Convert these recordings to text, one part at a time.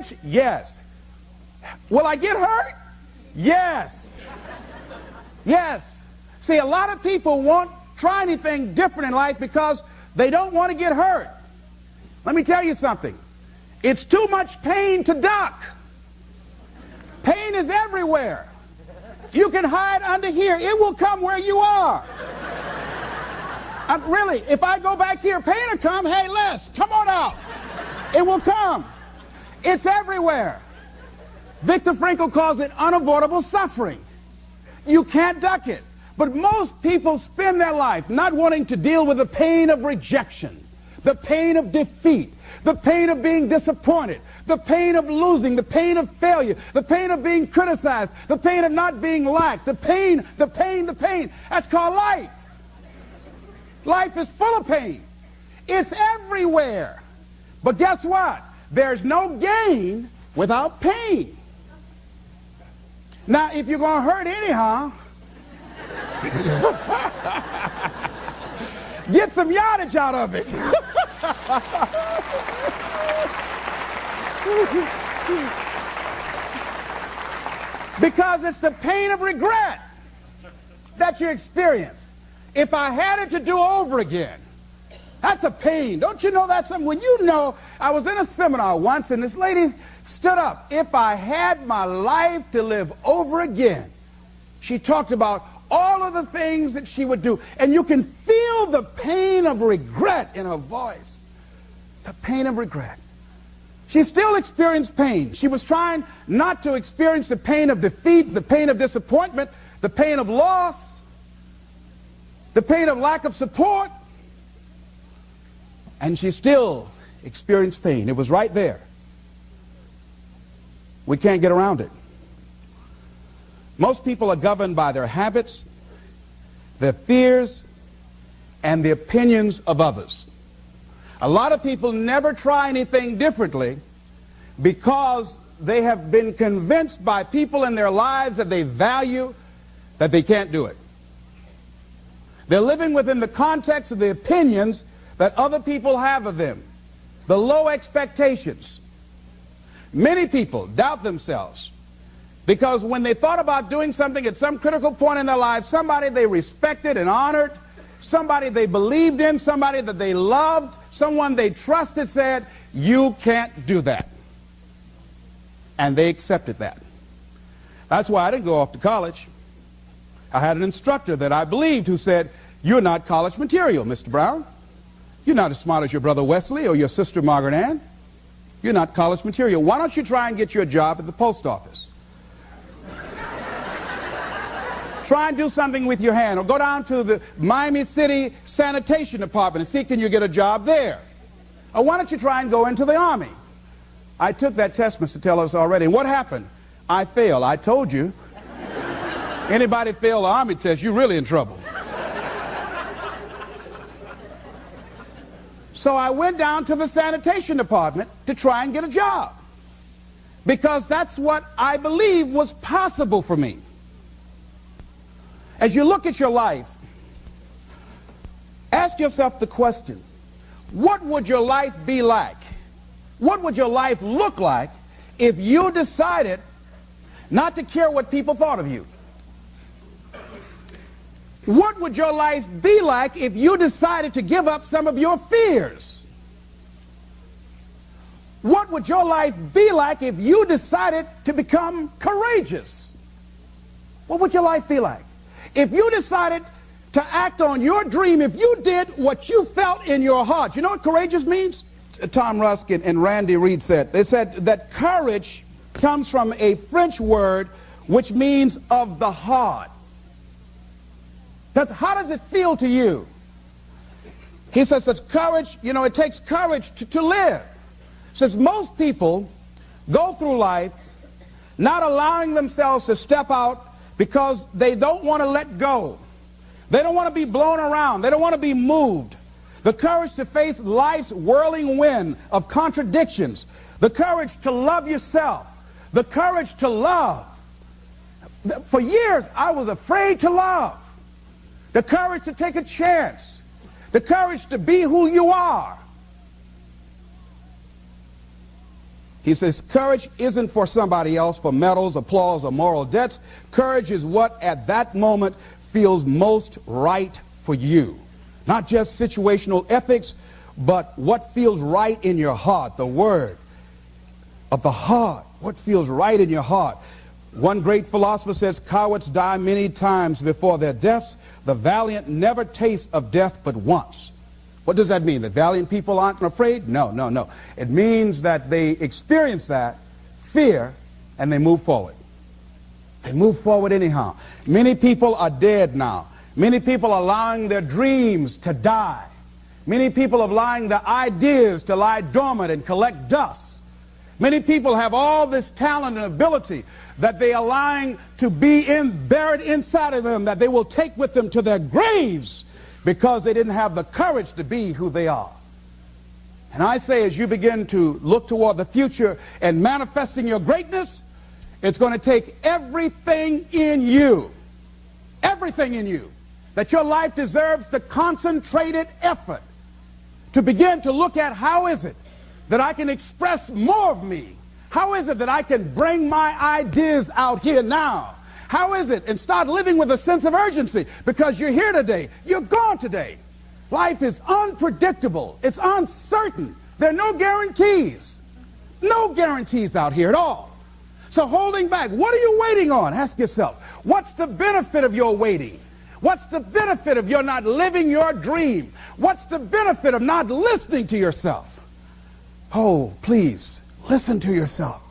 flinch? Yes. Will I get hurt? Yes. Yes. See, a lot of people won't try anything different in life because they don't want to get hurt. Let me tell you something. It's too much pain to duck. Pain is everywhere. You can hide under here. It will come where you are. Really, if I go back here, pain will come. Hey, Les, come on out. It will come. It's everywhere. Viktor Frankl calls it unavoidable suffering. You can't duck it. But most people spend their life not wanting to deal with the pain of rejection, the pain of defeat, the pain of being disappointed, the pain of losing, the pain of failure, the pain of being criticized, the pain of not being liked, the pain. That's called life. Life is full of pain. It's everywhere. But guess what? There's no gain without pain. Now, if you're going to hurt anyhow, get some yardage out of it. Because it's the pain of regret that you experience. If I had it to do over again, that's a pain. Don't you know that's something? When you know, I was in a seminar once and this lady stood up. If I had my life to live over again, she talked about all of the things that she would do. And you can feel the pain of regret in her voice. The pain of regret. She still experienced pain. She was trying not to experience the pain of defeat, the pain of disappointment, the pain of loss, the pain of lack of support. And she still experienced pain. It was right there. We can't get around it. Most people are governed by their habits, their fears, and the opinions of others. A lot of people never try anything differently because they have been convinced by people in their lives that they value that they can't do it. They're living within the context of the opinions that other people have of them, the low expectations. Many people doubt themselves because when they thought about doing something at some critical point in their lives, somebody they respected and honored, somebody they believed in, somebody that they loved, someone they trusted said, you can't do that. And they accepted that. That's why I didn't go off to college. I had an instructor that I believed who said, you're not college material, Mr. Brown. You're not as smart as your brother Wesley or your sister Margaret Ann. You're not college material. Why don't you try and get you a job at the post office? Try and do something with your hand, or go down to the Miami City Sanitation Department and see can you get a job there. Or why don't you try and go into the Army? I took that test, Mr. Tellers, already. And what happened? I failed. I told you. Anybody fail the Army test, you're really in trouble. So I went down to the sanitation department to try and get a job because that's what I believe was possible for me. As you look at your life, ask yourself the question, what would your life be like? What would your life look like if you decided not to care what people thought of you? What would your life be like if you decided to give up some of your fears? What would your life be like if you decided to become courageous? What would your life be like? If you decided to act on your dream, if you did what you felt in your heart. You know what courageous means? Tom Rusk and Randy Reed said. They said that courage comes from a French word which means of the heart. How does it feel to you? He says that courage, you know, it takes courage to live. Says most people go through life not allowing themselves to step out because they don't want to let go. They don't want to be blown around. They don't want to be moved. The courage to face life's whirling wind of contradictions. The courage to love yourself. The courage to love. For years, I was afraid to love. The courage to take a chance. The courage to be who you are. He says, courage isn't for somebody else, for medals, applause, or moral debts. Courage is what at that moment feels most right for you. Not just situational ethics, but what feels right in your heart, the word of the heart, what feels right in your heart. One great philosopher says, cowards die many times before their deaths. The valiant never taste of death but once. What does that mean? That valiant people aren't afraid? No, no, no. It means that they experience that fear and they move forward. They move forward anyhow. Many people are dead now. Many people are allowing their dreams to die. Many people are allowing their ideas to lie dormant and collect dust. Many people have all this talent and ability that they are allowing to be buried inside of them, that they will take with them to their graves because they didn't have the courage to be who they are. And I say, as you begin to look toward the future and manifesting your greatness, it's going to take everything in you, that your life deserves the concentrated effort to begin to look at how is it that I can express more of me? How is it that I can bring my ideas out here now? How is it? And start living with a sense of urgency, because you're here today, you're gone today. Life is unpredictable. It's uncertain. There are no guarantees. No guarantees out here at all. So holding back, what are you waiting on? Ask yourself, what's the benefit of your waiting? What's the benefit of your not living your dream? What's the benefit of not listening to yourself? Oh, please, listen to yourself.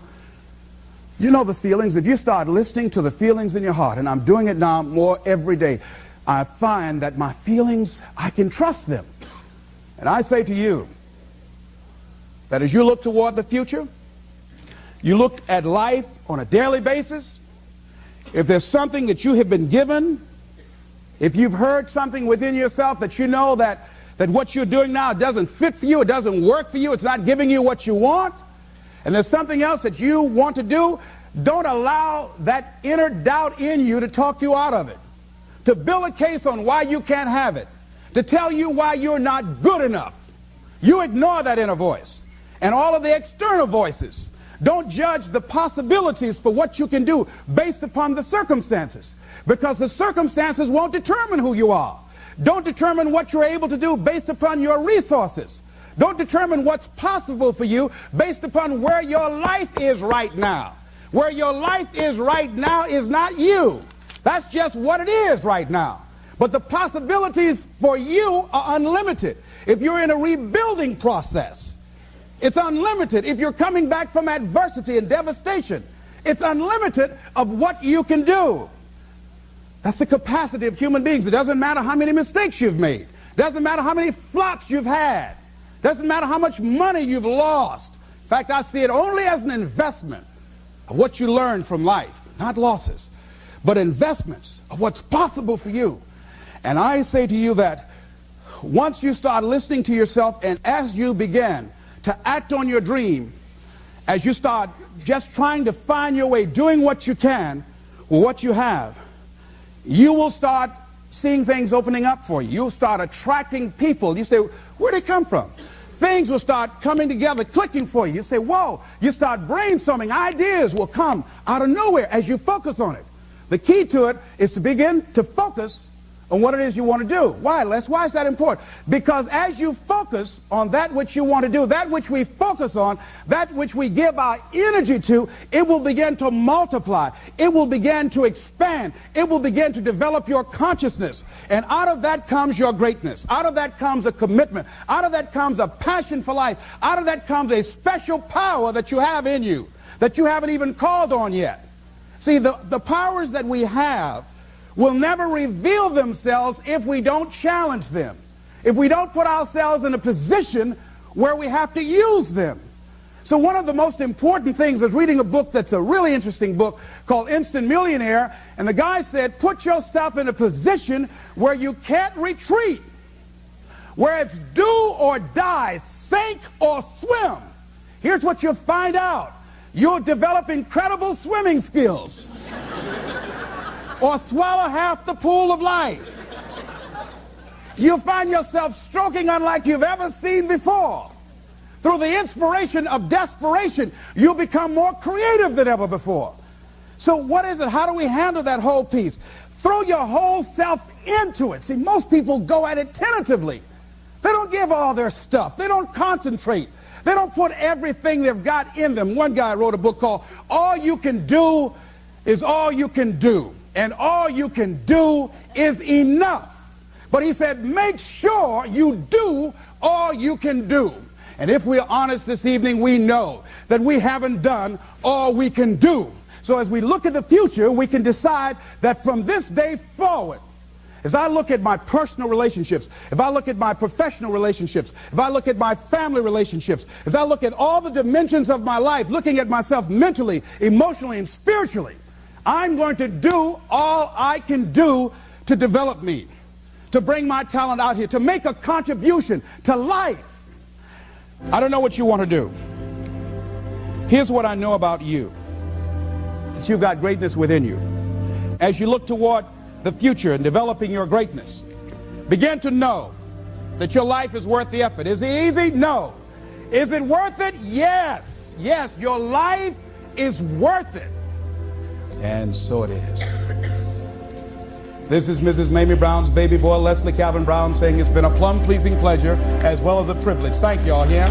You know the feelings. If you start listening to the feelings in your heart, and I'm doing it now more every day, I find that my feelings, I can trust them. And I say to you that as you look toward the future, you look at life on a daily basis, if there's something that you have been given, if you've heard something within yourself that you know that what you're doing now doesn't fit for you, it doesn't work for you, it's not giving you what you want, and there's something else that you want to do, don't allow that inner doubt in you to talk you out of it, to build a case on why you can't have it, to tell you why you're not good enough. You ignore that inner voice and all of the external voices. Don't judge the possibilities for what you can do based upon the circumstances, because the circumstances won't determine who you are. Don't determine what you're able to do based upon your resources. Don't determine what's possible for you based upon where your life is right now. Where your life is right now is not you. That's just what it is right now. But the possibilities for you are unlimited. If you're in a rebuilding process, it's unlimited. If you're coming back from adversity and devastation, it's unlimited of what you can do. That's the capacity of human beings. It doesn't matter how many mistakes you've made. It doesn't matter how many flops you've had. It doesn't matter how much money you've lost. In fact, I see it only as an investment of what you learn from life. Not losses, but investments of what's possible for you. And I say to you that once you start listening to yourself, and as you begin to act on your dream, as you start just trying to find your way, doing what you can with what you have, you will start seeing things opening up for you. You'll start attracting people. You say, where'd they come from? Things will start coming together, clicking for you. You say, whoa. You start brainstorming. Ideas will come out of nowhere as you focus on it. The key to it is to begin to focus on what it is you want to do. Why, Les? Why is that important? Because as you focus on that which you want to do, that which we focus on, that which we give our energy to, it will begin to multiply. It will begin to expand. It will begin to develop your consciousness. And out of that comes your greatness. Out of that comes a commitment. Out of that comes a passion for life. Out of that comes a special power that you have in you that you haven't even called on yet. See, the powers that we have will never reveal themselves if we don't challenge them, if we don't put ourselves in a position where we have to use them. So one of the most important things is reading a book that's a really interesting book called Instant Millionaire, and the guy said, put yourself in a position where you can't retreat, where it's do or die, sink or swim. Here's what you'll find out. You'll develop incredible swimming skills. Or swallow half the pool of life. You'll find yourself stroking unlike you've ever seen before. through the inspiration of desperation, you become more creative than ever before. So what is it? How do we handle that whole piece? Throw your whole self into it. See, most people go at it tentatively. They don't give all their stuff. They don't concentrate. They don't put everything they've got in them. One guy wrote a book called All You Can Do Is All You Can Do. And all you can do is enough. But he said, make sure you do all you can do. And if we're honest this evening, we know that we haven't done all we can do. So as we look at the future, we can decide that from this day forward, as I look at my personal relationships, if I look at my professional relationships, if I look at my family relationships, as I look at all the dimensions of my life, looking at myself mentally, emotionally, and spiritually, I'm going to do all I can do to develop me, to bring my talent out here, to make a contribution to life. I don't know what you want to do. Here's what I know about you, that you've got greatness within you. As you look toward the future and developing your greatness, begin to know that your life is worth the effort. Is it easy? No. Is it worth it? Yes. Yes, your life is worth it. And so it is. This is Mrs. Mamie Brown's baby boy, Leslie Calvin Brown, saying it's been a plum-pleasing pleasure as well as a privilege. Thank you all here.